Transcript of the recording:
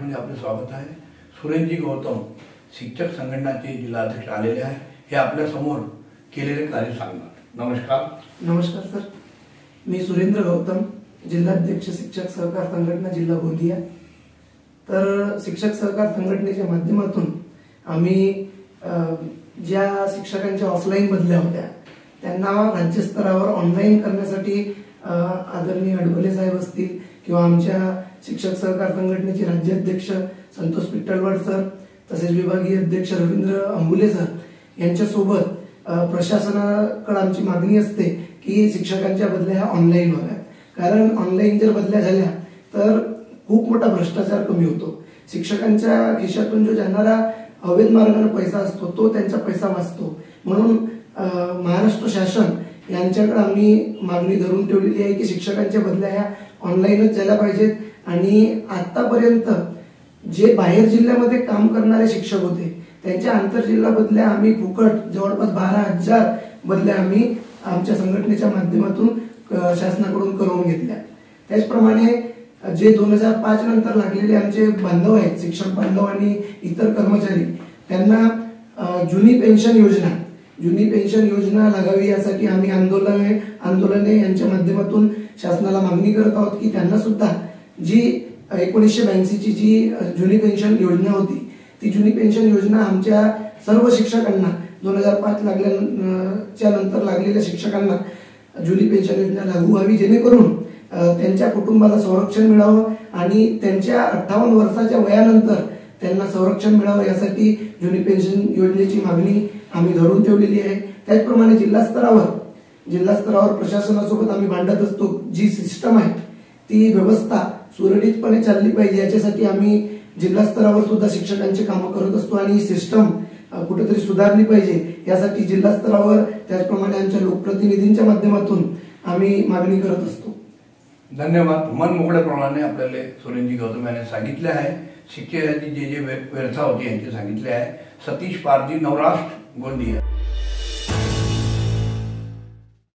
महाराष्ट्रामध्ये आपले स्वागत आहे। सुरेंद्रजी गौतम शिक्षक संघटनाचे जिल्हाध्यक्ष आलेले आहे, हे आपल्या समोर केलेले कार्य सांगणार। नमस्कार। नमस्कार सर, मी सुरेंद्र गौतम, जिल्हाध्यक्ष शिक्षक सहकार संघटना जिल्हा गोंदिया। तर शिक्षक सहकार संघटनेच्या माध्यमातून आम्ही ज्या शिक्षकांच्या ऑफलाईन बदल्या होत्या त्यांना राज्यस्तरावर ऑनलाईन करण्यासाठी आदरणीय अडबले साहेब असतील किंवा आमच्या शिक्षक सहकार संघटनेचे राज्याध्यक्ष संतोष पिट्टलवाड सर, तसेच विभागीय अध्यक्ष रवींद्र अंबुले सर यांच्यासोबत प्रशासनाकडे आमची मागणी असते की शिक्षकांच्या बदल्या ह्या ऑनलाईन व्हाव्यात। कारण ऑनलाईन जर बदल्या झाल्या तर खूप मोठा भ्रष्टाचार कमी होतो। शिक्षकांच्या खिशातून जो जाणारा अवैध मार्गाने पैसा असतो तो त्यांचा पैसा वाचतो। म्हणून महाराष्ट्र शासन यांच्याकडे आम्ही मागणी धरून ठेवलेली आहे की शिक्षकांच्या बदल्या ह्या ऑनलाईनच झाल्या पाहिजेत। आणि आतापर्यंत जे बाहेर जिल्ह्यामध्ये काम करणारे शिक्षक होते त्यांच्या आंतरजिल्हा बदल्या आम्ही फुकट जवळपास 12,000 बदल्या आम्ही आमच्या संघटनेच्या माध्यमातून शासनाकडून करून घेतल्या। त्याचप्रमाणे जे 2005 नंतर लागलेले आमचे बांधव आहेत, शिक्षक बांधव आणि इतर कर्मचारी, त्यांना जुनी पेन्शन योजना लागावी यासाठी आम्ही आंदोलने यांच्या माध्यमातून शासनाला मागणी करत आहोत की त्यांना सुद्धा जी 1982 ची जी जुनी पेन्शन योजना होती ती जुनी पेन्शन योजना आमच्या सर्व शिक्षकांना 2005 लागल्याच्या नंतर लागलेल्या शिक्षकांना जुनी पेन्शन योजना लागू व्हावी, जेणेकरून त्यांच्या कुटुंबाला संरक्षण मिळावं आणि त्यांच्या 58 वर्षाच्या वयानंतर त्यांना संरक्षण मिळावं यासाठी जुनी पेन्शन योजनेची मागणी आम्ही धरून ठेवलेली आहे। त्याचप्रमाणे जिल्हा स्तरावर प्रशासनासोबत आम्ही भांडत असतो। जी सिस्टम आहे ती व्यवस्था सुरळीतपणे चालली पाहिजे याच्यासाठी आम्ही जिल्हा स्तरावर सुद्धा शिक्षकांचे कामं करत असतो आणि ही सिस्टम कुठेतरी सुधारली पाहिजे यासाठी जिल्हा स्तरावर त्याचप्रमाणे आमच्या लोकप्रतिनिधींच्या माध्यमातून आम्ही मागणी करत असतो। धन्यवाद। मन मोकळेपणाने आपल्याला सुरेंद्रजी गौतम यांनी सांगितले आहे, शिक्षकांची जे व्यर्था होती यांचे सांगितले आहे। सतीश पारजी, नवराष्ट्र, गोंदिया।